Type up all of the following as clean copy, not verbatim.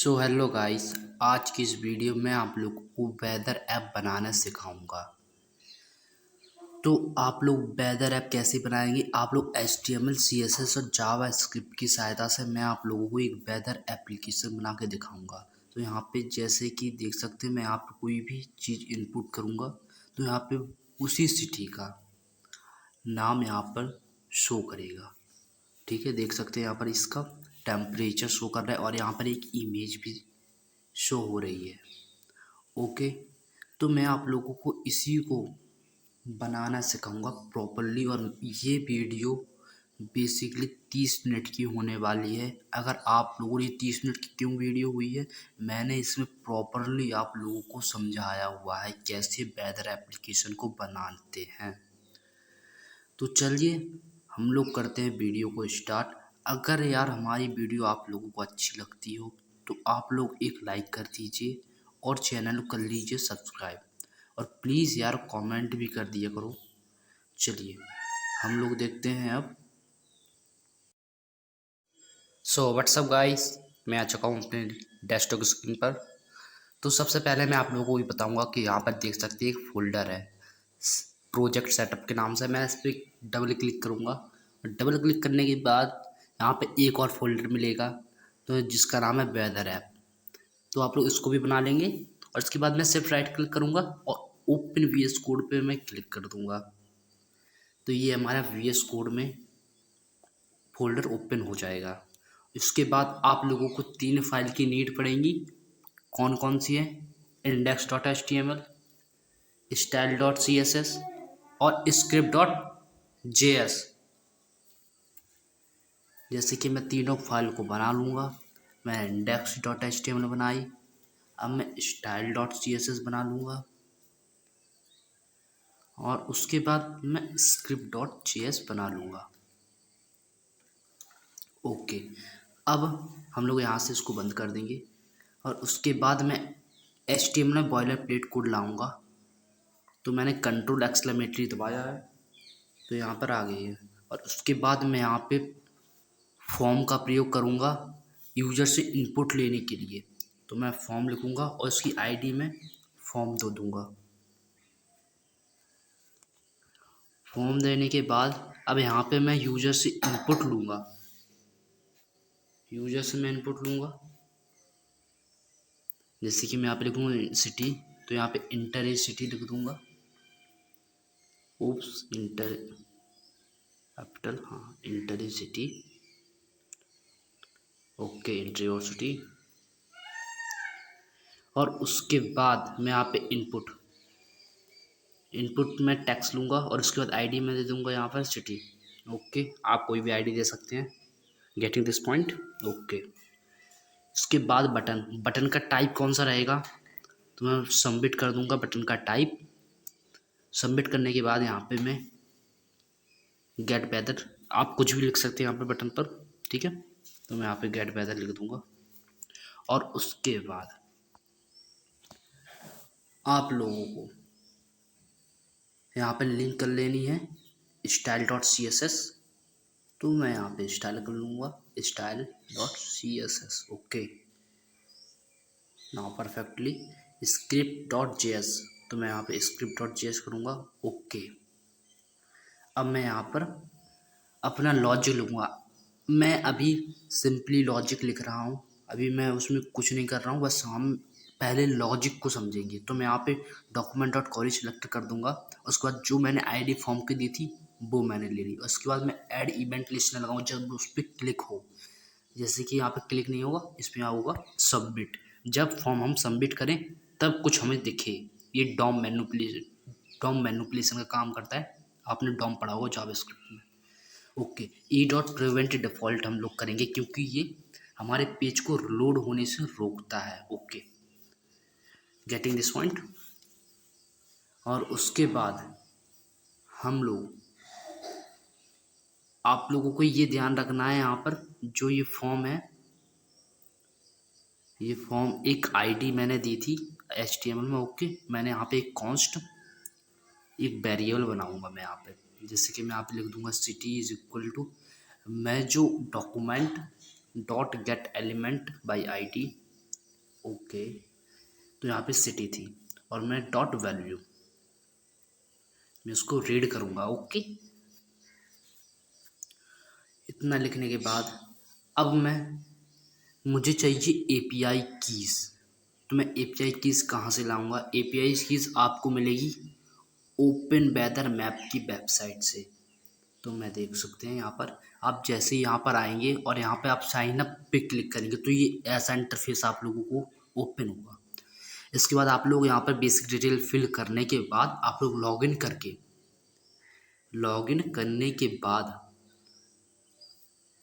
So hello guys, आज की इस वीडियो में आप लोगों को वेदर ऐप बनाना सिखाऊंगा। तो आप लोग वेदर ऐप कैसे बनाएंगे? आप लोग HTML, CSS और जावा स्क्रिप्ट की सहायता से मैं आप लोगों को एक वेदर एप्लीकेशन बना के दिखाऊंगा। तो यहाँ पे जैसे कि देख सकते हैं, मैं आप कोई भी चीज़ इनपुट करूँगा तो यहाँ पे उसी सिटी का नाम यहाँ पर शो करेगा। ठीक है, देख सकते हैं यहाँ पर इसका टेम्परेचर शो कर रहा है और यहाँ पर एक इमेज भी शो हो रही है। ओके, तो मैं आप लोगों को इसी को बनाना सिखाऊंगा प्रॉपरली। और ये वीडियो बेसिकली 30 मिनट की होने वाली है। अगर आप लोगों ने 30 मिनट की क्यों वीडियो हुई है, मैंने इसमें प्रॉपरली आप लोगों को समझाया हुआ है कैसे वेदर एप्लीकेशन को बनाते हैं। तो चलिए हम लोग करते हैं वीडियो को स्टार्ट। अगर यार हमारी वीडियो आप लोगों को अच्छी लगती हो तो आप लोग एक लाइक कर दीजिए और चैनल को कर लीजिए सब्सक्राइब, और प्लीज़ यार कमेंट भी कर दिया करो। चलिए हम लोग देखते हैं अब। सो व्हाट्सअप गाइस, मैं आ चुका हूँ अपने डेस्कटॉप स्क्रीन पर। तो सबसे पहले मैं आप लोगों को ये बताऊंगा कि यहाँ पर देख सकते हैं एक फोल्डर है प्रोजेक्ट सेटअप के नाम से। मैं इस पर डबल क्लिक करूँगा। डबल क्लिक करने के बाद यहाँ पे एक और फोल्डर मिलेगा तो जिसका नाम है वेदर ऐप। तो आप लोग इसको भी बना लेंगे और इसके बाद मैं सिर्फ राइट क्लिक करूँगा और ओपन VS कोड पे मैं क्लिक कर दूँगा। तो ये हमारा VS कोड में फोल्डर ओपन हो जाएगा। इसके बाद आप लोगों को 3 फाइल की नीड पड़ेगी। कौन कौन सी है? index.html, style.css और script.js। जैसे कि मैं तीनों फाइल को बना लूँगा। मैं index.html बनाई, अब मैं style.css बना लूँगा और उसके बाद मैं script.js बना लूँगा। ओके, अब हम लोग यहाँ से इसको बंद कर देंगे और उसके बाद मैं HTML में बॉयलर प्लेट कोड लाऊंगा। तो मैंने कंट्रोल एक्सक्लेमेटरी दबाया है तो यहाँ पर आ गई है। और उसके बाद मैं यहाँ पे फॉर्म का प्रयोग करूँगा यूजर से इनपुट लेने के लिए। तो मैं फॉर्म लिखूँगा और उसकी ID में फॉर्म दो दूँगा। फॉर्म देने के बाद अब यहाँ पे मैं यूजर से इनपुट लूँगा। यूजर से मैं इनपुट लूँगा, जैसे कि मैं यहाँ पे लिखूँगा सिटी, तो यहाँ पे इंटर ए सिटी लिख दूँगा। ओप्स, इंटर कैपिटल, हाँ inter A city. Okay, inter your city. और उसके बाद मैं यहाँ पे इनपुट में टेक्स्ट लूँगा और उसके बाद ID में दे दूँगा यहाँ पर सिटी। ओके, आप कोई भी ID दे सकते हैं। Getting this point? ओके, उसके बाद बटन का टाइप कौन सा रहेगा, तो मैं सबमिट कर दूँगा बटन का टाइप। सबमिट करने के बाद यहाँ पे मैं गेट वेदर, आप कुछ भी लिख सकते हैं यहाँ पे बटन पर, ठीक है। तो मैं यहाँ पे गेट वेदर लिख दूँगा और उसके बाद आप लोगों को यहाँ पे लिंक कर लेनी है style.css। तो मैं यहाँ पे स्टाइल कर लूँगा style.css। Okay, now perfectly script.js। तो मैं यहाँ पे script.js करूँगा। ओके, अब मैं यहाँ पर अपना लॉजिक लूँगा। मैं अभी सिंपली लॉजिक लिख रहा हूँ, अभी मैं उसमें कुछ नहीं कर रहा हूँ, बस हम पहले लॉजिक को समझेंगे। तो मैं यहाँ पे document.query सेलेक्ट कर दूंगा। उसके बाद जो मैंने ID फॉर्म की दी थी वो मैंने ले ली। उसके बाद मैं ऐड इवेंट लिस्टनर लगाऊँ जब उस पर क्लिक हो। जैसे कि यहाँ पे क्लिक नहीं होगा, इस पर यहाँ होगा सबमिट। जब फॉर्म हम सबमिट करें तब कुछ हमें दिखे। ये डॉम मैनिपुलेशन का काम करता है। आपने डॉम पढ़ा होगा जावास्क्रिप्ट में। ओके, e.prevent डिफ़ॉल्ट हम लोग करेंगे क्योंकि ये हमारे पेज को लोड होने से रोकता है। Okay, getting this point. और उसके बाद हम लोग, आप लोगों को ये ध्यान रखना है, यहाँ पर जो ये फॉर्म है, ये फॉर्म एक ID मैंने दी थी HTML में। ओके, मैंने यहाँ पे एक कॉन्स्ट, एक वेरिएबल बनाऊंगा मैं यहाँ पे। जैसे कि मैं यहाँ पे लिख दूंगा सिटी इज इक्वल टू, मैं जो document dot gate element by ID okay, तो यहाँ पे सिटी थी और मैं डॉट वैल्यू मैं उसको रीड करूँगा। ओके, इतना लिखने के बाद अब मुझे चाहिए एपीआई कीज़। तो मैं एपीआई कीज़ कहाँ से लाऊंगा? एपीआई कीज़ आपको मिलेगी ओपन वेदर मैप की वेबसाइट से। तो मैं देख सकते हैं यहाँ पर, आप जैसे यहाँ पर आएंगे और यहाँ पे आप साइन अप पे क्लिक करेंगे तो ये ऐसा इंटरफेस आप लोगों को ओपन होगा। इसके बाद आप लोग यहाँ पर बेसिक डिटेल फिल करने के बाद आप लोग लॉगिन करने के बाद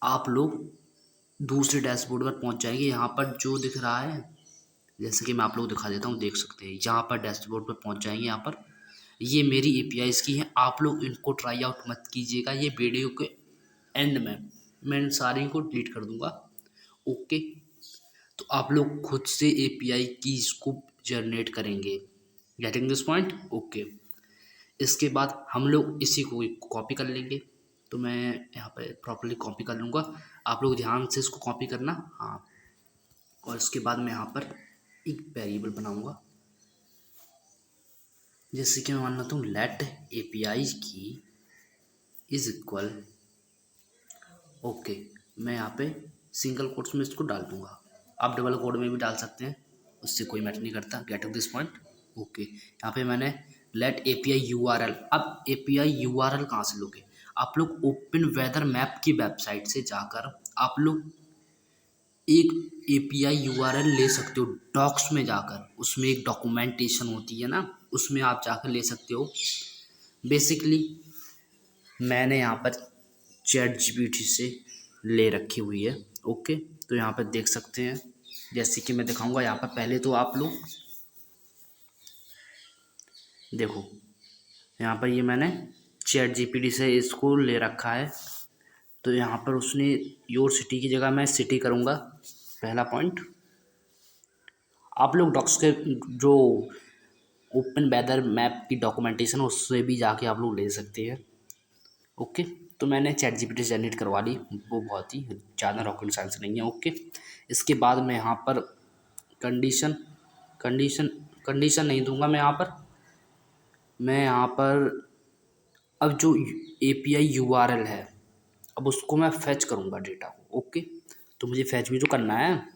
आप लोग दूसरे डैशबोर्ड पर पहुँच जाएंगे। यहाँ पर जो दिख रहा है, जैसे कि मैं आप लोग दिखा देता हूँ, देख सकते हैं यहाँ पर डैशबोर्ड पर पहुँच जाएंगे। यहाँ पर ये मेरी एपीआईज़ की हैं, आप लोग इनको ट्राई आउट मत कीजिएगा। ये वीडियो के एंड में मैं इन सारी को डिलीट कर दूंगा। ओके, तो आप लोग खुद से एपीआई कीज़ को जनरेट करेंगे। Getting this point? ओके, इसके बाद हम लोग इसी को कॉपी कर लेंगे। तो मैं यहाँ पे प्रॉपर्ली कॉपी कर लूँगा, आप लोग ध्यान से इसको कॉपी करना। हाँ, और इसके बाद मैं यहाँ पर एक वेरिएबल बनाऊँगा, जैसे कि मैं मान लेता हूँ लेट एपीआई की इज इक्वल। ओके, मैं यहाँ पे सिंगल कोट्स में इसको डाल दूंगा, आप डबल कोड में भी डाल सकते हैं, उससे कोई मैटर नहीं करता। Get of this point? Okay, यहाँ पे मैंने लेट एपीआई यूआरएल। अब एपीआई यूआरएल कहाँ से लोगे? आप लोग ओपन वेदर मैप की वेबसाइट से जाकर आप लोग एक एपीआई यूआरएल ले सकते हो। डॉक्स में जाकर उसमें एक डॉक्यूमेंटेशन होती है ना, उसमें आप जाकर ले सकते हो। बेसिकली मैंने यहाँ पर चैट जीपीटी से ले रखी हुई है। ओके, तो यहाँ पर देख सकते हैं, जैसे कि मैं दिखाऊंगा यहाँ पर। पहले तो आप लोग देखो, यहाँ पर ये मैंने चैट जीपीटी से इसको ले रखा है। तो यहाँ पर उसने योर सिटी की जगह मैं सिटी करूँगा, पहला पॉइंट। आप लोग डॉक्स के जो ओपन वेदर मैप की डॉक्यूमेंटेशन उससे भी जाके आप लोग ले सकते हैं। ओके, तो मैंने चैट जीपीटी से जनरेट करवा ली, वो बहुत ही ज़्यादा रॉकेट साइंस नहीं है। ओके, इसके बाद मैं यहाँ पर कंडीशन कंडीशन कंडीशन नहीं दूंगा। मैं यहाँ पर अब जो एपीआई यूआरएल है, अब उसको मैं फैच करूँगा डेटा को। ओके, तो मुझे फैच भी तो करना है,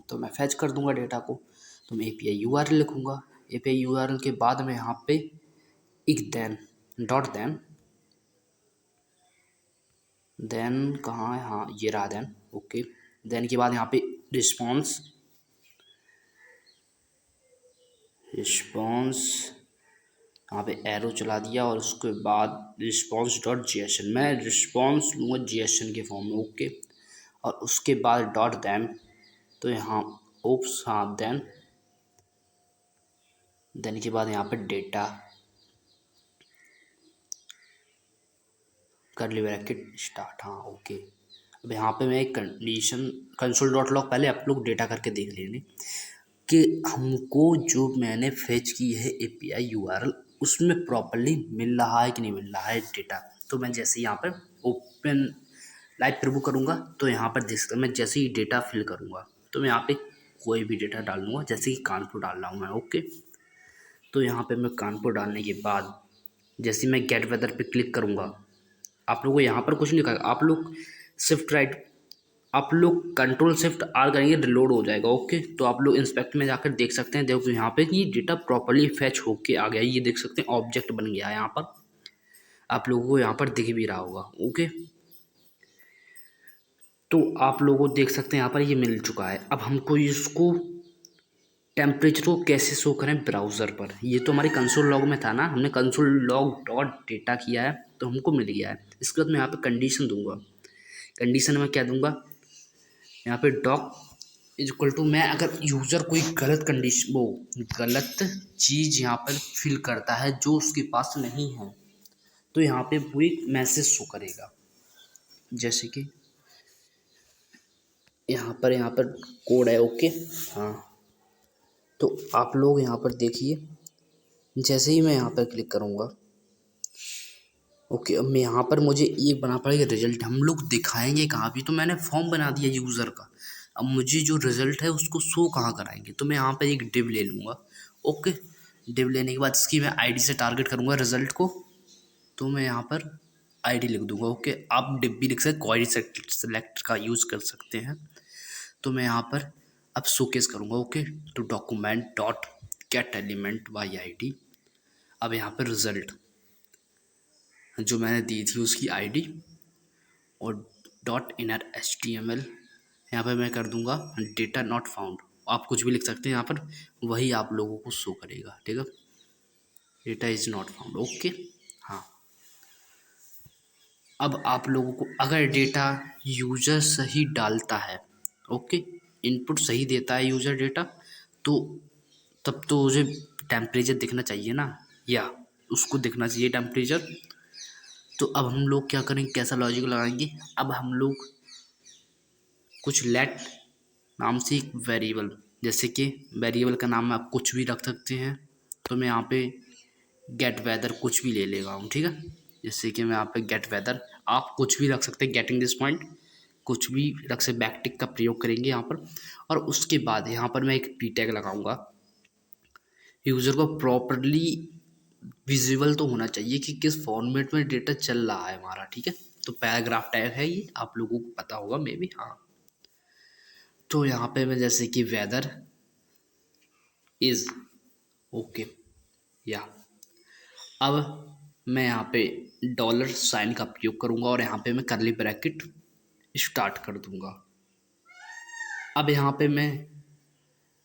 तो मैं फैच कर दूंगा डेटा को। तो मैं एपीआई यूआरएल लिखूँगा। एपीआई यूआरएल के बाद मैं यहाँ पे एक डॉट देन कहाँ है? हाँ, ये रहा देन। ओके, देन के बाद यहाँ पे रिस्पॉन्स यहाँ पे एरो चला दिया और उसके बाद रिस्पॉन्स डॉट जेएसएन। मैं रिस्पॉन्स लूँगा जेएसएन के फॉर्म में। ओके, और उसके बाद डॉट देन, तो यहाँ ओप्स, हाँ, देन के बाद यहाँ पे डेटा करली ब्रैकेट स्टार्ट। हाँ, ओके, अब यहाँ पे मैं एक कंडीशन कंसोल डॉट लॉग, पहले आप लोग डेटा करके देख लेंगे कि हमको जो मैंने फेच की है एपीआई यूआरएल उसमें प्रॉपर्ली मिल रहा है कि नहीं मिल रहा है डेटा। तो मैं जैसे यहाँ पर ओपन लाइव प्रीव्यू करूँगा तो यहाँ पर देख सकते हैं, मैं जैसे ही डेटा फिल करूँगा तो मैं यहाँ पे कोई भी डेटा डाल दूँगा, जैसे कि कानपुर डाल रहा हूँ मैं। ओके, तो यहाँ पे मैं कानपुर डालने के बाद जैसे मैं गेट वेदर पे क्लिक करूँगा, आप लोगों को यहाँ पर कुछ नहीं लिखा, आप लोग शिफ्ट राइट, आप लोग कंट्रोल शिफ्ट आर करेंगे, रिलोड हो जाएगा। ओके, तो आप लोग इंस्पेक्ट में जाकर देख सकते हैं। देखो यहाँ पे ये डेटा प्रॉपर्ली फैच होके आ गया, ये देख सकते हैं ऑब्जेक्ट बन गया है यहाँ पर, आप लोगों को यहाँ पर दिख भी रहा होगा। ओके, तो आप लोगों को देख सकते हैं यहाँ पर ये मिल चुका है। अब हमको इसको टेम्परेचर को कैसे शो करें ब्राउज़र पर? ये तो हमारी कंसोल लॉग में था ना, हमने कंसोल लॉग डॉट डेटा किया है तो हमको मिल गया है। इसके बाद मैं यहाँ पे कंडीशन दूंगा। कंडीशन में क्या दूंगा? यहाँ पे डॉक इज इक्वल टू, मैं अगर यूज़र कोई गलत चीज़ यहाँ पर फिल करता है जो उसके पास नहीं है तो यहाँ पे वो एक मैसेज शो करेगा। जैसे कि यहाँ पर कोड है। ओके, हाँ, तो आप लोग यहाँ पर देखिए, जैसे ही मैं यहाँ पर क्लिक करूँगा, ओके, अब मैं यहाँ पर मुझे एक बना पड़ेगा रिजल्ट, हम लोग दिखाएंगे कहाँ भी। तो मैंने फॉर्म बना दिया यूज़र का, अब मुझे जो रिज़ल्ट है उसको शो कहाँ कराएंगे, तो मैं यहाँ पर एक डिव ले लूँगा। ओके, डिव लेने के बाद इसकी मैं आईडी से टारगेट करूँगा रिज़ल्ट को, तो मैं यहाँ पर आईडी लिख दूँगा। ओके, आप डिव भी लिख सकते, क्वेरी सेलेक्ट का यूज़ कर सकते हैं। तो मैं यहाँ पर अब शोकेस करूँगा। ओके, तो document dot gate element by ID. अब यहाँ पर रिज़ल्ट जो मैंने दी थी उसकी आईडी और डॉट इनर HTML यहाँ पर मैं कर दूंगा डेटा नॉट फाउंड। आप कुछ भी लिख सकते हैं यहाँ पर, वही आप लोगों को शो करेगा। ठीक है, data is not found. Okay, हाँ। अब आप लोगों को अगर डेटा यूज़र सही डालता है, ओके, इनपुट सही देता है यूज़र डेटा, तो तब तो मुझे टेम्परेचर दिखना चाहिए ना, या उसको दिखना चाहिए टेम्परेचर। तो अब हम लोग क्या करेंगे, कैसा लॉजिक लगाएंगे, अब हम लोग कुछ लेट नाम से एक वेरिएबल, जैसे कि वेरिएबल का नाम आप कुछ भी रख सकते हैं। तो मैं यहाँ पे गेट वेदर कुछ भी ले लेगा हूँ। ठीक है, जैसे कि मैं यहाँ पे गेट वेदर, आप कुछ भी रख सकते हैं, गेटिंग दिस पॉइंट कुछ भी रख से बैकटिक का प्रयोग करेंगे यहाँ पर। और उसके बाद यहाँ पर मैं एक पी टैग लगाऊंगा। यूज़र को प्रॉपरली विजिबल तो होना चाहिए कि किस फॉर्मेट में डेटा चल रहा है हमारा। ठीक है, तो पैराग्राफ टैग है ये, आप लोगों को पता होगा मे बी। हाँ, तो यहाँ पे मैं जैसे कि वेदर इज ओके, या अब मैं यहाँ पे डॉलर साइन का प्रयोग करूँगा और यहाँ पे मैं करली ब्रैकेट स्टार्ट कर दूँगा। अब यहाँ पे मैं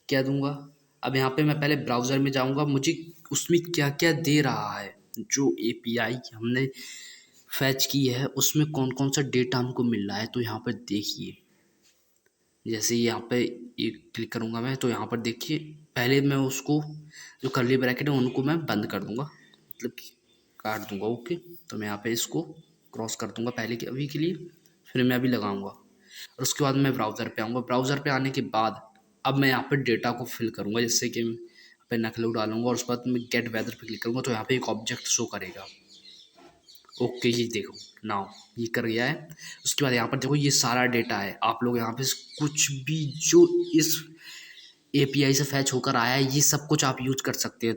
क्या दूँगा, अब यहाँ पे मैं पहले ब्राउज़र में जाऊँगा, मुझे उसमें क्या क्या दे रहा है, जो API हमने फैच की है उसमें कौन कौन सा डेटा हमको मिल रहा है। तो यहाँ पर देखिए, जैसे यहाँ पे एक क्लिक करूँगा मैं, तो यहाँ पर देखिए पहले मैं उसको जो करली ब्रैकेट है उनको मैं बंद कर दूँगा, मतलब कि काट दूँगा। ओके, तो मैं यहाँ पे इसको क्रॉस कर दूँगा पहले के अभी के लिए, फिर मैं अभी लगाऊँगा और उसके बाद मैं ब्राउज़र पे आऊँगा। ब्राउज़र पे आने के बाद अब मैं यहाँ पे डेटा को फिल करूँगा, जैसे कि यहाँ पे नकलू डालूँगा और उसके बाद मैं गेट वेदर पे क्लिक करूँगा, तो यहाँ पे एक ऑब्जेक्ट शो करेगा। ओके, ये देखो नाउ ये कर गया है। उसके बाद यहाँ पर देखो ये सारा डेटा है, आप लोग यहाँ पे कुछ भी जो इस API से फैच होकर आया है ये सब कुछ आप यूज कर सकते हैं।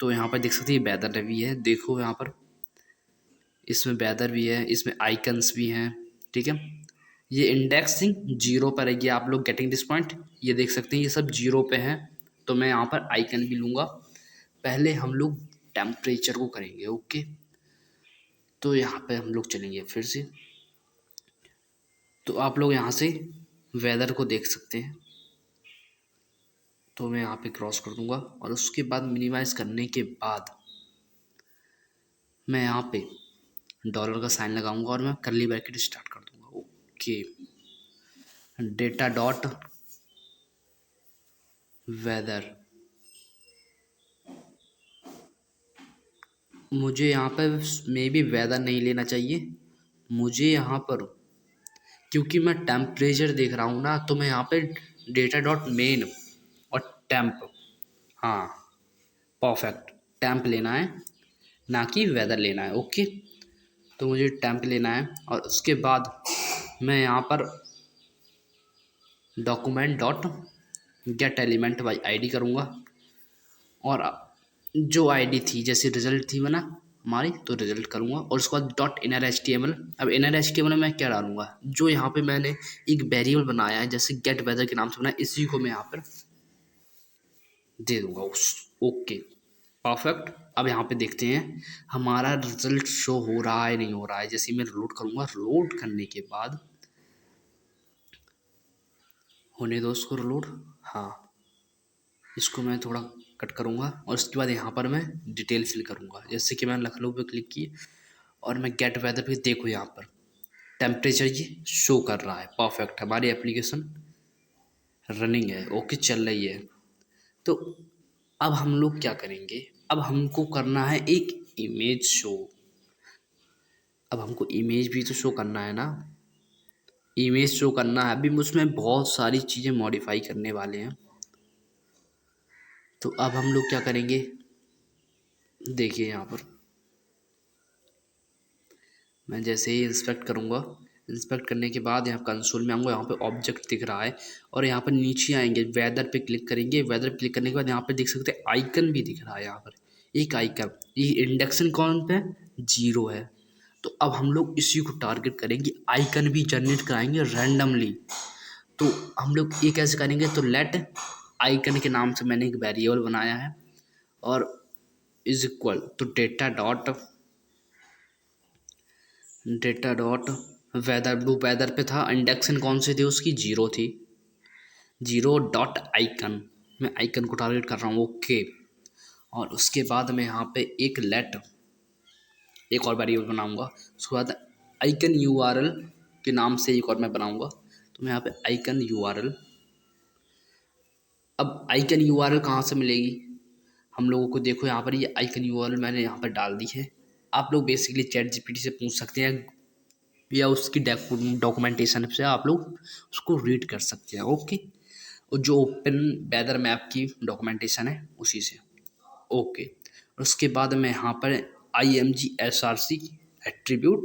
तो यहाँ पर देख सकते हैं वेदर भी है, देखो यहाँ पर इसमें वेदर भी है, इसमें आइकन्स भी हैं। ठीक है, ये इंडेक्सिंग जीरो पर है, ये आप लोग गेटिंग दिस पॉइंट ये देख सकते हैं, ये सब जीरो पे हैं। तो मैं यहाँ पर आइकन भी लूँगा। पहले हम लोग टेम्परेचर को करेंगे। ओके, तो यहाँ पे हम लोग चलेंगे फिर से, तो आप लोग यहाँ से वेदर को देख सकते हैं। तो मैं यहाँ पे क्रॉस कर दूंगा और उसके बाद मिनिमाइज करने के बाद मैं यहाँ पे डॉलर का साइन लगाऊंगा और मैं करली ब्रैकेट स्टार्ट कर दूंगा। ओके, डेटा डॉट वेदर, मुझे यहाँ पर मे बी वेदर नहीं लेना चाहिए, मुझे यहाँ पर क्योंकि मैं टेम्परेचर देख रहा हूँ ना, तो मैं यहाँ पे डेटा डॉट मेन और टेम्प, हाँ परफेक्ट, टेम्प लेना है ना कि वेदर लेना है। ओके, तो मुझे टेम्प लेना है और उसके बाद मैं यहाँ पर document dot gate element by ID करूँगा और जो आईडी थी जैसे रिजल्ट थी ना हमारी, तो रिजल्ट करूँगा और उसके बाद डॉट इनर HTML। अब इनर HTML में मैं क्या डालूँगा, जो यहाँ पे मैंने एक वेरिएबल बनाया है जैसे गेट वेदर के नाम से बनाया, इसी को मैं यहाँ पर दे दूँगा उस। Okay, perfect. अब यहाँ पे देखते हैं हमारा रिजल्ट शो हो रहा है नहीं हो रहा है। जैसे मैं लोड करूँगा, लोड करने के बाद होने दो उसको लोड, हाँ इसको मैं थोड़ा कट करूँगा और उसके बाद यहाँ पर मैं डिटेल फिल करूँगा। जैसे कि मैंने लखनऊ पे क्लिक किया और मैं गेट वेदर पे देखो यहाँ पर टेम्परेचर ये शो कर रहा है। परफेक्ट, हमारी एप्लीकेशन रनिंग है, ओके चल रही है। तो अब हम लोग क्या करेंगे, अब हमको करना है एक इमेज शो। अब हमको इमेज भी तो शो करना है ना, इमेज शो करना है। अभी उसमें बहुत सारी चीज़ें मॉडिफाई करने वाले हैं। तो अब हम लोग क्या करेंगे, देखिए यहाँ पर मैं जैसे ही इंस्पेक्ट करूँगा, इंस्पेक्ट करने के बाद यहाँ कंसोल में आऊँगा, यहाँ पे ऑब्जेक्ट दिख रहा है और यहाँ पर नीचे आएंगे, वेदर पे क्लिक करेंगे। वेदर पे क्लिक करने के बाद यहाँ पे देख सकते हैं आइकन भी दिख रहा है, यहाँ पर एक आइकन, ये इंडेक्सन कौन पे 0 है। तो अब हम लोग इसी को टारगेट करेंगे, आइकन भी जनरेट कराएंगे रैंडमली। तो हम लोग ये कैसे करेंगे, तो लेट आइकन के नाम से मैंने एक वेरिएबल बनाया है और is equal to data dot weather, blue weather पे था, इंडेक्सन कौन सी थी उसकी 0 थी, 0 डॉट आइकन, मैं आइकन को टारगेट कर रहा हूँ। ओके, और उसके बाद मैं यहाँ पे एक और वेरिएबल बनाऊंगा। उसके बाद आइकन यूआरएल के नाम से एक और मैं बनाऊंगा। तो मैं यहाँ पे आइकन यूआरएल, अब आइकन यूआरएल कहाँ से मिलेगी हम लोगों को, देखो यहाँ पर ये आइकन यूआरएल मैंने यहाँ पर डाल दी है। आप लोग बेसिकली चैट जीपीटी से पूछ सकते हैं या उसकी डॉक्यूमेंटेशन से आप लोग उसको रीड कर सकते हैं। ओके, और जो ओपन वेदर मैप की डॉक्यूमेंटेशन है उसी से। ओके, उसके बाद मैं यहाँ पर IMG SRC एट्रीब्यूट,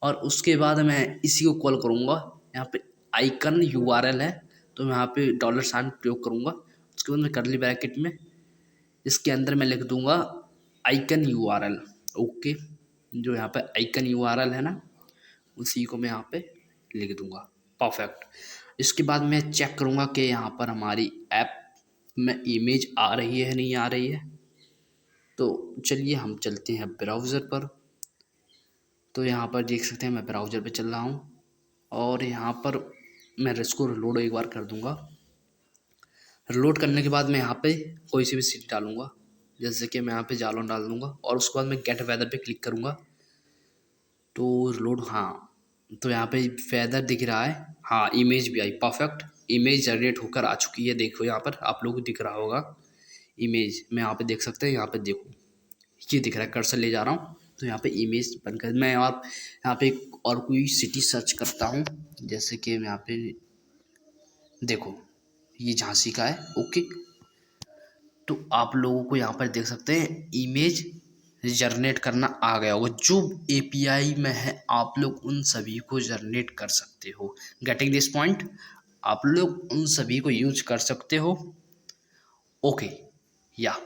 और उसके बाद मैं इसी को कॉल करूँगा। यहाँ पे आइकन यूआरएल है तो मैं यहाँ पे $साइन प्रयोग करूँगा। उसके बाद मैं कर्ली ब्रैकेट में इसके अंदर मैं लिख दूँगा आइकन यूआरएल। ओके, जो यहाँ पे आइकन यूआरएल है ना, उसी को मैं यहाँ पे लिख दूँगा। परफेक्ट। इसके बाद मैं चेक करूँगा कि यहाँ पर हमारी ऐप में इमेज आ रही है नहीं आ रही है। तो चलिए हम चलते हैं ब्राउज़र पर। तो यहाँ पर देख सकते हैं मैं ब्राउज़र पे चल रहा हूँ और यहाँ पर मैं इसको रिलोड एक बार कर दूँगा। रिलोड करने के बाद मैं यहाँ पे कोई सी भी सिटी डालूँगा, जैसे कि मैं यहाँ पे जालौन डाल दूँगा और उसके बाद मैं गेट वेदर पे क्लिक करूँगा। तो रिलोड, हाँ, तो यहाँ पे वेदर दिख रहा है, हाँ इमेज भी आई। परफेक्ट, इमेज जनरेट होकर आ चुकी है। देखो यहाँ पर आप लोगों को दिख रहा होगा इमेज, मैं यहाँ पे देख सकते हैं, यहाँ पे देखो ये दिख रहा है, कर्सर ले जा रहा हूँ तो यहाँ पे इमेज बनकर मैं आप यहाँ पे और कोई सिटी सर्च करता हूँ, जैसे कि मैं यहाँ पे देखो ये झांसी का है। ओके, तो आप लोगों को यहाँ पर देख सकते हैं इमेज जनरेट करना आ गया होगा। जो API में है आप लोग उन सभी को जनरेट कर सकते हो। गेटिंग दिस पॉइंट, आप लोग उन सभी को यूज कर सकते हो। ओके, या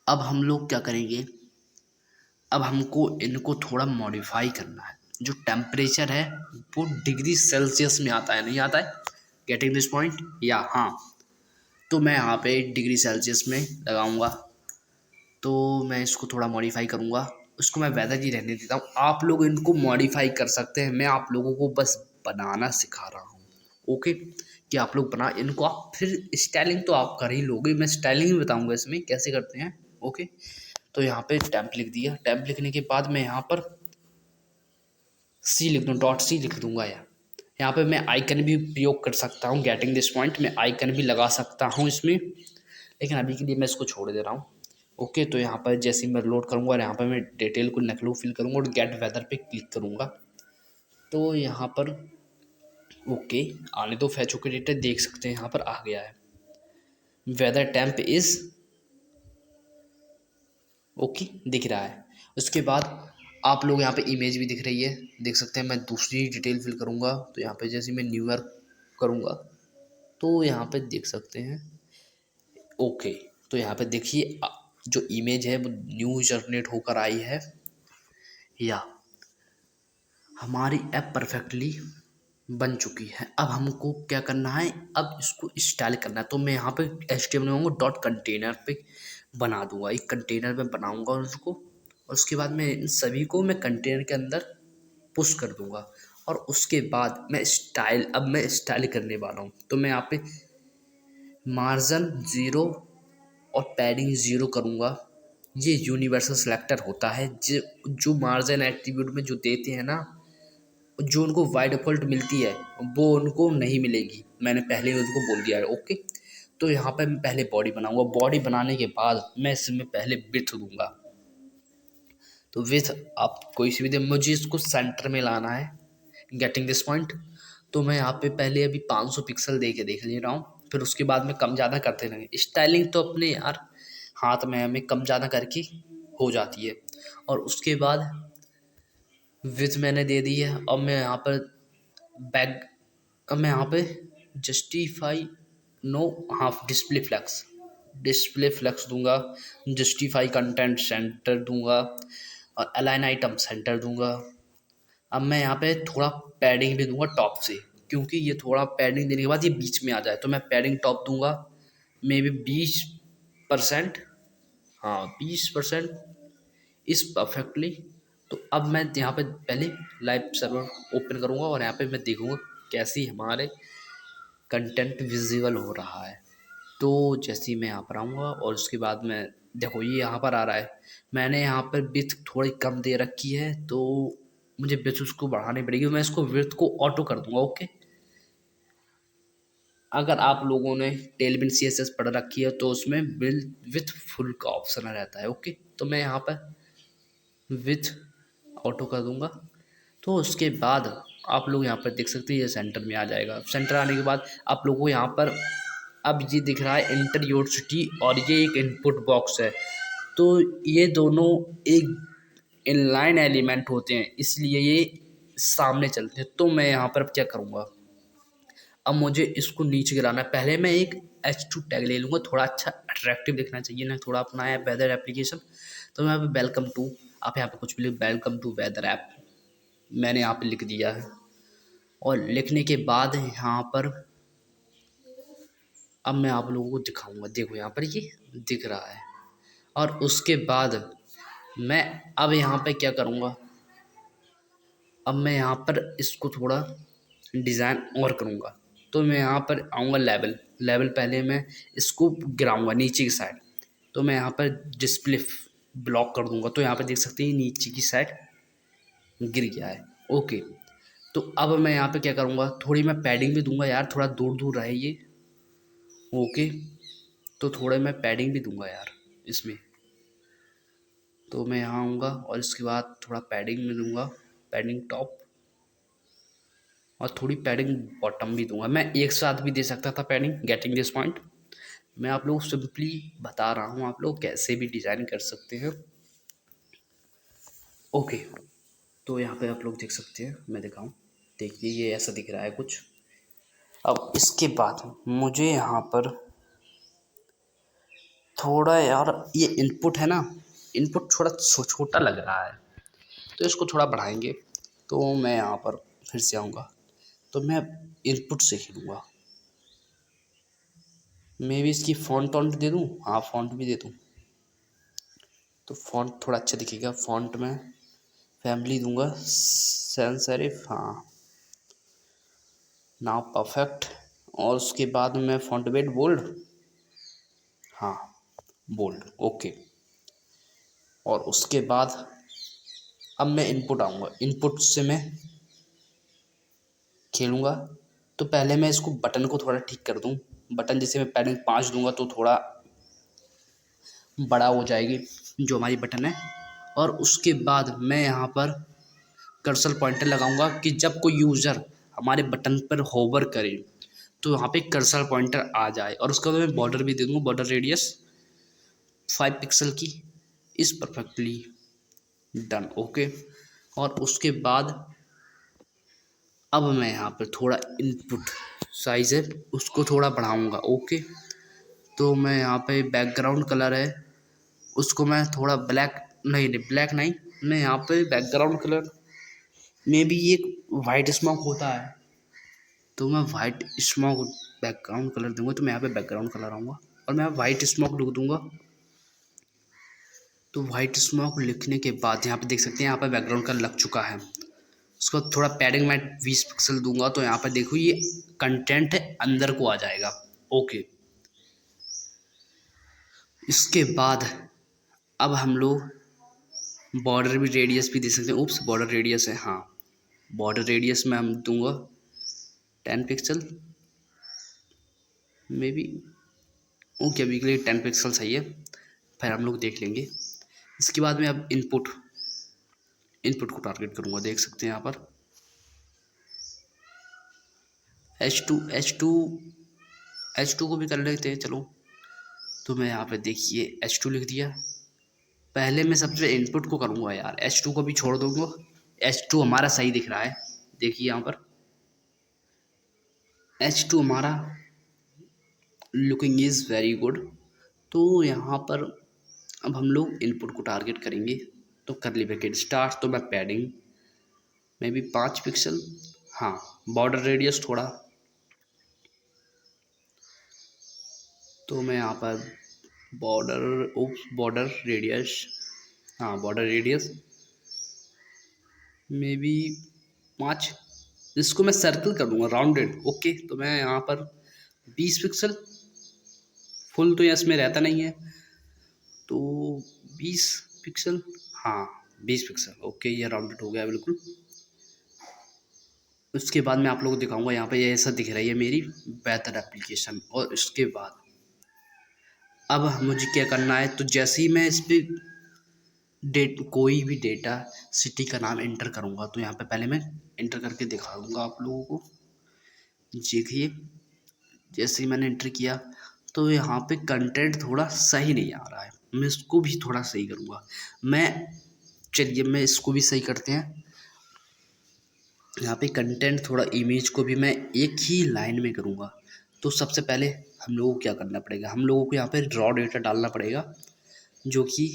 अब हम लोग क्या करेंगे, अब हमको इनको थोड़ा मॉडिफाई करना है। जो टेम्परेचर है वो डिग्री सेल्सियस में आता है, नहीं आता है। गेटिंग दिस पॉइंट, या हाँ, तो मैं यहाँ पे डिग्री सेल्सियस में लगाऊंगा। तो मैं इसको थोड़ा मॉडिफाई करूँगा, उसको मैं वेदर ही रहने देता हूँ। आप लोग इनको मॉडिफाई कर सकते हैं, मैं आप लोगों को बस बनाना सिखा रहा हूँ। ओके, कि आप लोग बना इनको, आप फिर स्टाइलिंग तो आप कर ही लोगे, मैं स्टाइलिंग भी बताऊँगा इसमें कैसे करते हैं। ओके, तो यहाँ पे टेम्प लिख दिया। टेम्प लिखने के बाद मैं यहाँ पर C लिख दूँ, .C लिख दूँगा। यहाँ पे मैं आइकन भी प्रयोग कर सकता हूँ। गेटिंग दिस पॉइंट, मैं आइकन भी लगा सकता हूँ इसमें, लेकिन अभी के लिए मैं इसको छोड़ दे रहा हूँ। ओके, तो यहाँ पर जैसे ही मैं लोड करूँगा और यहाँ पर मैं डिटेल को नकलो फिल करूँगा और गेट वेदर पे क्लिक करूँगा, तो यहाँ पर ओके आने दो। फैच होकर डेटा देख सकते हैं यहाँ पर आ गया है, वेदर टेम्प इज ओके दिख रहा है। उसके बाद आप लोग यहाँ पे इमेज भी दिख रही है, देख सकते हैं। मैं दूसरी डिटेल फिल करूँगा, तो यहाँ पे जैसे मैं न्यू ईयर करूँगा तो यहाँ पे देख सकते हैं। ओके, तो यहाँ पे देखिए जो इमेज है वो न्यू जनरेट होकर आई है, या हमारी ऐप परफेक्टली बन चुकी है। अब हमको क्या करना है, अब इसको स्टाइल करना है। तो मैं यहाँ पे HTML में डॉट कंटेनर पे बना दूंगा, एक कंटेनर में बनाऊंगा उसको, और उसके बाद मैं इन सभी को मैं कंटेनर के अंदर पुश कर दूंगा। और उसके बाद मैं स्टाइल करने वाला हूँ। तो मैं यहाँ पे मार्जिन 0 और पैडिंग 0 करूँगा। ये यूनिवर्सल सिलेक्टर होता है, जो मार्जिन एट्रीब्यूट में जो देते हैं ना, जो उनको बाय डिफ़ॉल्ट मिलती है वो उनको नहीं मिलेगी, मैंने पहले ही उनको बोल दिया है। ओके, तो यहाँ पे मैं पहले बॉडी बनाऊंगा। बॉडी बनाने के बाद मैं इसमें पहले विड्थ दूंगा। तो विड्थ आप कोई सी भी दे, मुझे इसको सेंटर में लाना है। गेटिंग दिस पॉइंट, तो मैं यहाँ पे पहले अभी 500 पिक्सल दे के देख ले रहा हूँ, फिर उसके बाद में कम ज़्यादा करते रहेंगे। स्टाइलिंग तो अपने यार हाथ में हमें कम ज़्यादा करके हो जाती है। और उसके बाद विड्थ मैंने दे दी है। अब मैं यहाँ पर बैक अब मैं यहाँ पे justify no half display flex दूंगा, जस्टिफाई कंटेंट सेंटर दूंगा और अलाइन आइटम सेंटर दूंगा। अब मैं यहाँ पे थोड़ा पैडिंग भी दूंगा टॉप से, क्योंकि ये थोड़ा पैडिंग देने के बाद ये बीच में आ जाए, तो मैं पैडिंग टॉप दूंगा मे बी 20%। हाँ 20% इस परफेक्टली। तो अब मैं यहाँ पे पहले लाइव सर्वर ओपन करूँगा और यहाँ पे मैं देखूँगा कैसी हमारे कंटेंट विजिबल हो रहा है। तो जैसे ही मैं यहाँ पर आऊँगा और उसके बाद मैं देखो ये यहाँ पर आ रहा है, मैंने यहाँ पर विड्थ थोड़ी कम दे रखी है, तो मुझे विड्थ उसको बढ़ानी पड़ेगी। मैं इसको विड्थ को ऑटो कर दूंगा। ओके, अगर आप लोगों ने टेलविन CSS पढ़ रखी है तो उसमें विथ फुल का ऑप्शन रहता है। ओके, तो मैं यहाँ पर विथ ऑटो कर दूंगा। तो उसके बाद आप लोग यहाँ पर देख सकते हैं ये सेंटर में आ जाएगा। सेंटर आने के बाद आप लोगों को यहाँ पर अब ये दिख रहा है इंटर योर सिटी और ये एक इनपुट बॉक्स है। तो ये दोनों एक इनलाइन एलिमेंट होते हैं, इसलिए ये सामने चलते हैं। तो मैं यहाँ पर अब क्या करूँगा, अब मुझे इसको नीचे गिराना है। पहले मैं एक H2 टैग ले लूँगा, थोड़ा अच्छा अट्रैक्टिव दिखना चाहिए ना, थोड़ा अपना है वेदर एप्लीकेशन। तो मैं यहाँ पे वेलकम टू, आप यहाँ पे कुछ भी लिख, वेलकम टू वेदर ऐप मैंने यहाँ पे लिख दिया है। और लिखने के बाद यहाँ पर अब मैं आप लोगों को दिखाऊंगा, देखो यहाँ पर ये दिख रहा है। और उसके बाद मैं अब यहाँ पे क्या करूँगा, अब मैं यहाँ पर इसको थोड़ा डिज़ाइन और करूँगा। तो मैं यहाँ पर आऊँगा लेवल पहले मैं इसको गिराऊँगा नीचे की साइड। तो मैं यहाँ पर डिस्प्ले ब्लॉक कर दूँगा, तो यहाँ पर देख सकते हैं नीचे की साइड गिर गया है। ओके, तो अब मैं यहाँ पे क्या करूँगा, थोड़ी मैं पैडिंग भी दूंगा यार, थोड़ा दूर दूर रहे ये। ओके, तो थोड़े मैं पैडिंग भी दूंगा यार इसमें। तो मैं यहाँ आऊँगा और इसके बाद थोड़ा पैडिंग में दूंगा, पैडिंग टॉप और थोड़ी पैडिंग बॉटम भी दूंगा। मैं एक साथ भी दे सकता था पैडिंग, गेटिंग दिस पॉइंट। मैं आप लोग सिंपली बता रहा हूँ, आप लोग कैसे भी डिज़ाइन कर सकते हैं। ओके, तो यहाँ पे आप लोग देख सकते हैं, मैं दिखाऊँ, देखिए ये ऐसा दिख रहा है कुछ। अब इसके बाद मुझे यहाँ पर थोड़ा यार ये इनपुट है ना, इनपुट थोड़ा छोटा लग रहा है, तो इसको थोड़ा बढ़ाएंगे। तो मैं यहाँ पर फिर से आऊँगा, तो मैं इनपुट से खेलूँगा। मैं भी इसकी फ़ॉन्ट टॉन्ट दे दूँ, हाँ फ़ॉन्ट भी दे दूँ, तो फ़ॉन्ट थोड़ा अच्छा दिखेगा। फ़ॉन्ट में फैमिली दूंगा सैंस सेरिफ, हाँ नाउ परफेक्ट। और उसके बाद मैं फ़ॉन्ट वेट बोल्ड, हाँ बोल्ड। ओके, और उसके बाद अब मैं इनपुट आऊँगा, इनपुट से मैं खेलूँगा। तो पहले मैं इसको बटन को थोड़ा ठीक कर दूँ, बटन जैसे मैं पैडिंग 5 दूंगा तो थोड़ा बड़ा हो जाएगी जो हमारी बटन है। और उसके बाद मैं यहाँ पर कर्सर पॉइंटर लगाऊंगा कि जब कोई यूज़र हमारे बटन पर होवर करे तो यहाँ पे कर्सर पॉइंटर आ जाए। और उसके बाद मैं बॉर्डर भी दे दूँगा, बॉर्डर रेडियस 5 पिक्सल की इज़ परफेक्टली डन। ओके, और उसके बाद अब मैं यहाँ पर थोड़ा इनपुट साइज़ है उसको थोड़ा बढ़ाऊँगा। ओके, तो मैं यहाँ पे बैकग्राउंड कलर है उसको मैं थोड़ा ब्लैक नहीं, मैं यहाँ पे बैकग्राउंड कलर में भी एक वाइट स्मोक होता है, तो मैं वाइट स्मोक बैकग्राउंड कलर दूंगा। तो मैं यहाँ पे बैकग्राउंड कलर आऊँगा और मैं वाइट स्मोक लिख दूंगा। तो वाइट स्मोक लिखने के बाद यहाँ पे देख सकते हैं यहाँ पे बैकग्राउंड कलर लग चुका है। उसको थोड़ा पैडिंग मैं 20 पिक्सल दूंगा, तो यहाँ पर देखो ये कंटेंट है अंदर को आ जाएगा। ओके, इसके बाद अब हम लोग बॉर्डर भी रेडियस भी दे सकते हैं। उप्स, बॉर्डर रेडियस है, हाँ बॉर्डर रेडियस में हम दूंगा 10 पिक्सल मे बी। ओके, अभी के लिए 10 पिक्सल सही है, फिर हम लोग देख लेंगे। इसके बाद मैं अब इनपुट को टारगेट करूँगा, देख सकते हैं यहाँ पर H2 को भी कर लेते हैं चलो। तो मैं यहाँ पे देखिए H2 लिख दिया। पहले मैं सबसे इनपुट को करूँगा यार, H2 को भी छोड़ दूँगा। H2 हमारा सही दिख रहा है, देखिए यहाँ पर H2 हमारा लुकिंग इज़ वेरी गुड। तो यहाँ पर अब हम लोग इनपुट को टारगेट करेंगे। तो करली ब्रैकेट स्टार्ट, तो मैं पैडिंग में भी 5 पिक्सल, हाँ बॉर्डर रेडियस थोड़ा, तो मैं यहाँ पर बॉर्डर रेडियस, हाँ बॉर्डर रेडियस में भी 5, इसको मैं सर्कल कर दूंगा राउंडेड। ओके, तो मैं यहाँ पर 20 पिक्सल, फुल तो इसमें रहता नहीं है, तो 20 पिक्सल, हाँ 20 पिक्सल। ओके, ये राउंडेड हो गया बिल्कुल। उसके बाद मैं आप लोगों को दिखाऊंगा, यहाँ पे ये ऐसा दिख रही है मेरी बेहतर एप्लीकेशन। और उसके बाद अब मुझे क्या करना है, तो जैसे ही मैं इस पर कोई भी डेटा सिटी का नाम एंटर करूँगा, तो यहाँ पे पहले मैं एंटर करके दिखा दूँगा आप लोगों को। देखिए जैसे ही मैंने एंटर किया, तो यहाँ पे कंटेंट थोड़ा सही नहीं आ रहा है, मैं इसको भी थोड़ा सही करूँगा। चलिए मैं इसको भी सही करते हैं। यहाँ पे कंटेंट थोड़ा, इमेज को भी मैं एक ही लाइन में करूँगा। तो सबसे पहले हम लोगों को क्या करना पड़ेगा, हम लोगों को यहाँ पे रॉ डेटा डालना पड़ेगा जो कि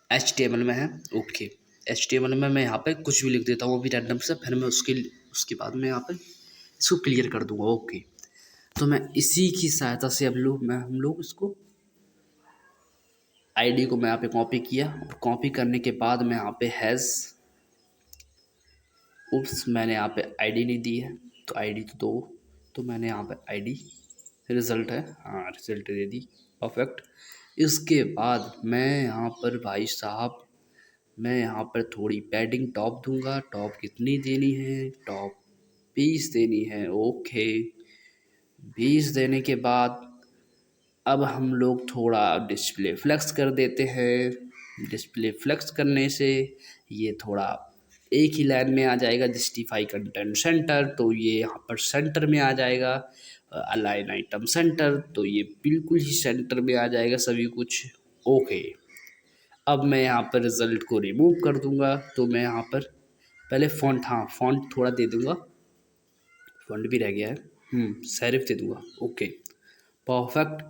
HTML में है। ओके, HTML में मैं यहाँ पे कुछ भी लिख देता हूँ, वो भी रैंडम से, फिर मैं उसके बाद में यहाँ पे इसको क्लियर कर दूँगा। ओके, तो मैं इसी की सहायता से हम लोग इसको आईडी को मैं यहाँ पे कॉपी किया, और कॉपी करने के बाद मैं यहाँ पे मैंने यहाँ पे आईडी नहीं दी है, तो आईडी तो दो, तो मैंने यहाँ पे आईडी रिज़ल्ट है, हाँ रिज़ल्ट दे दी, परफेक्ट। इसके बाद मैं यहाँ पर भाई साहब, मैं यहाँ पर थोड़ी पैडिंग टॉप दूंगा। टॉप कितनी देनी है, टॉप 20 देनी है। ओके, 20 देने के बाद अब हम लोग थोड़ा डिस्प्ले फ्लेक्स कर देते हैं। डिस्प्ले फ्लेक्स करने से ये थोड़ा एक ही लाइन में आ जाएगा, जस्टिफाई कंटेंट सेंटर, तो ये यहाँ पर सेंटर में आ जाएगा। अलाइन आइटम सेंटर, तो ये बिल्कुल ही सेंटर में आ जाएगा सभी कुछ। ओके, अब मैं यहाँ पर रिज़ल्ट को रिमूव कर दूंगा। तो मैं यहाँ पर पहले फ़ॉन्ट, हाँ फ़ॉन्ट थोड़ा दे दूंगा, फ़ॉन्ट भी रह गया है, सेरिफ दे दूंगा। Okay, perfect.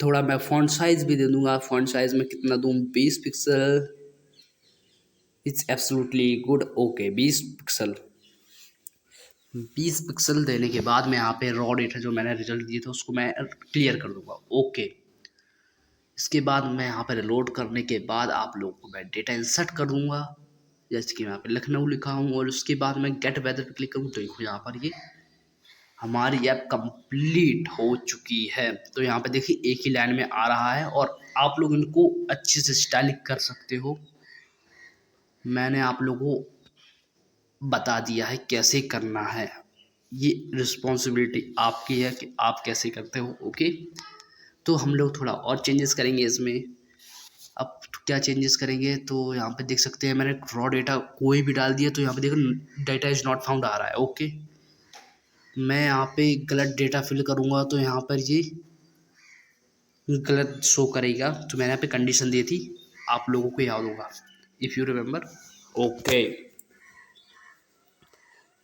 थोड़ा मैं फ़ॉन्ट साइज़ भी दे दूंगा। फ़ॉन्ट साइज़ में कितना दूँ, 20 pixel, it's absolutely good. Okay, 20 pixel. 20 pixel देने के बाद मैं यहाँ पे रॉ डेटा जो मैंने रिजल्ट दिए थे उसको मैं क्लियर कर दूंगा। ओके, इसके बाद मैं यहाँ पर लोड करने के बाद आप लोगों को मैं डेटा इंसर्ट कर दूंगा, जैसे कि मैं यहाँ पे लखनऊ लिखा हूँ। और उसके बाद मैं गेट वेदर पे क्लिक करूँ, तो देखो यहाँ पर ये हमारी ऐप कंप्लीट हो चुकी है। तो यहाँ पे देखिए एक ही लाइन में आ रहा है, और आप लोग इनको अच्छे से स्टाइलिंग कर सकते हो। मैंने आप लोगों को बता दिया है कैसे करना है, ये रिस्पॉन्सिबिलिटी आपकी है कि आप कैसे करते हो। ओके, तो हम लोग थोड़ा और चेंजेस करेंगे इसमें। अब क्या चेंजेस करेंगे, तो यहाँ पे देख सकते हैं मैंने रॉ डेटा कोई भी डाल दिया, तो यहाँ पे देखो डेटा इज़ नॉट फाउंड आ रहा है। ओके, मैं यहाँ पे गलत डेटा फिल करूँगा, तो यहाँ पर ये गलत शो करेगा। तो मैंने यहाँ पे कंडीशन दी थी, आप लोगों को याद होगा, इफ़ यू रिमेंबर। ओके,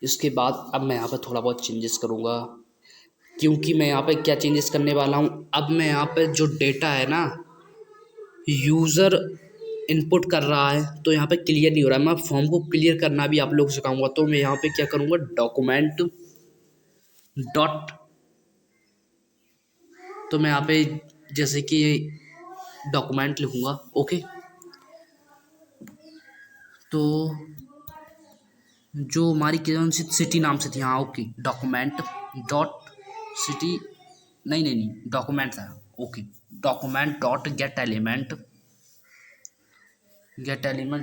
इसके बाद अब मैं यहाँ पर थोड़ा बहुत चेंजेस करूँगा, क्योंकि मैं यहाँ पे क्या चेंजेस करने वाला हूँ। अब मैं यहाँ पे जो डेटा है ना, यूज़र इनपुट कर रहा है, तो यहाँ पे क्लियर नहीं हो रहा है। मैं फॉर्म को क्लियर करना भी आप लोग को सिखाऊंगा। तो मैं यहाँ पे क्या करूँगा, डॉक्यूमेंट डॉट, तो मैं यहाँ पे जैसे कि डॉक्यूमेंट लिखूँगा। ओके, तो जो हमारी कौन सी सिटी नाम से थी, हाँ ओके, डॉक्यूमेंट डॉट सिटी, नहीं डॉक्यूमेंट था। Okay, document dot gate element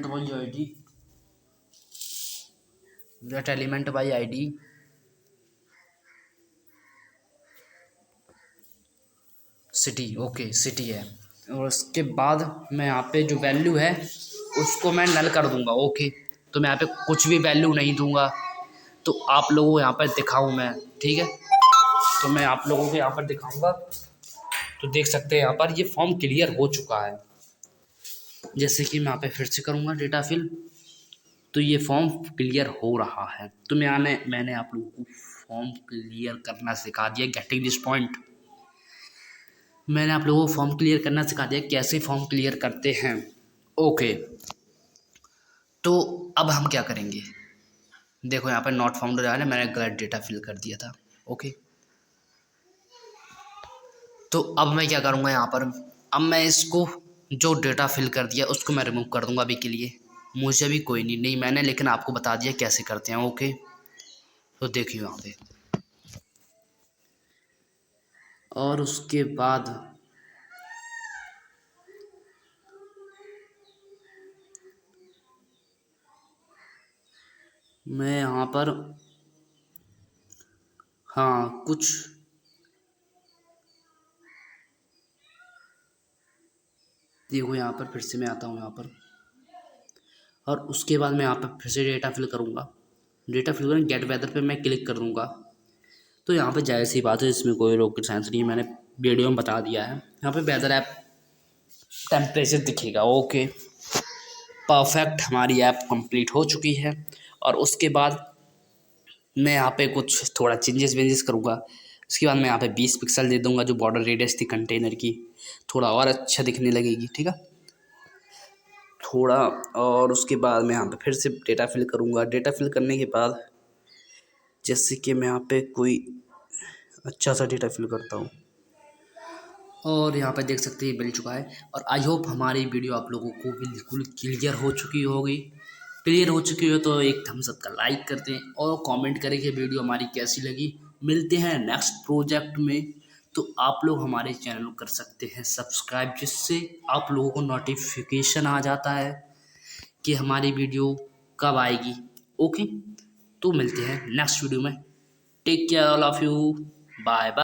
by ID, gate element by ID, city. Okay, city है। और उसके बाद मैं यहाँ पे जो वैल्यू है उसको मैं नल कर दूंगा। ओके, तो मैं यहाँ पे कुछ भी वैल्यू नहीं दूंगा, तो आप लोगों को यहाँ पर दिखाऊँ मैं, ठीक है। तो मैं आप लोगों को यहाँ पर दिखाऊंगा, तो देख सकते हैं यहाँ पर ये फॉर्म क्लियर हो चुका है। जैसे कि मैं यहाँ पे फिर से करूँगा डेटा फिल, तो ये फॉर्म क्लियर हो रहा है। तो मैंने आप लोगों को फॉर्म क्लियर करना सिखा दिया। Getting this point? मैंने आप लोगों को फॉर्म क्लियर करना सिखा दिया, कैसे फॉर्म क्लियर करते हैं। ओके, तो अब हम क्या करेंगे? देखो यहाँ पर नॉट फाउंड आ रहा है, मैंने गलत डेटा फिल कर दिया था। ओके, तो अब मैं क्या करूँगा यहाँ पर, अब मैं इसको जो डेटा फिल कर दिया उसको मैं रिमूव कर दूँगा अभी के लिए। मुझे भी कोई नहीं मैंने लेकिन आपको बता दिया कैसे करते हैं। ओके, तो देखिए यहाँ पे, और उसके बाद मैं यहाँ पर हाँ कुछ देखो यहाँ पर फिर से मैं आता हूँ यहाँ पर, और उसके बाद मैं यहाँ पर फिर से डेटा फिल करूँगा। डेटा फिल करें, गेट वेदर पे मैं क्लिक कर दूँगा। तो यहाँ पे जाहिर सी बात है, इसमें कोई रॉकेट साइंस नहीं है, मैंने वीडियो में बता दिया है। यहाँ पे वेदर ऐप टेम्परेचर दिखेगा। ओके, परफेक्ट, हमारी ऐप कंप्लीट हो चुकी है। और उसके बाद मैं यहाँ पे कुछ थोड़ा चेंजेस वेंजेस करूँगा। उसके बाद मैं यहाँ पे 20 पिक्सल दे दूँगा, जो बॉर्डर रेडियस थी कंटेनर की, थोड़ा और अच्छा दिखने लगेगी। ठीक है, थोड़ा। और उसके बाद मैं यहाँ पे फिर से डेटा फिल करूँगा। डेटा फिल करने के बाद जैसे कि मैं यहाँ पे कोई अच्छा सा डेटा फिल करता हूँ, और यहाँ पे देख सकते हैं मिल चुका है। और आई होप हमारी वीडियो आप लोगों को बिल्कुल क्लियर हो चुकी होगी। क्लियर हो चुकी हो तो एक थम्स अप का लाइक कर दें और कमेंट करें कि वीडियो हमारी कैसी लगी। मिलते हैं नेक्स्ट प्रोजेक्ट में। तो आप लोग हमारे चैनल को कर सकते हैं सब्सक्राइब, जिससे आप लोगों को नोटिफिकेशन आ जाता है कि हमारी वीडियो कब आएगी। ओके, तो मिलते हैं नेक्स्ट वीडियो में। Take care all of you, bye bye.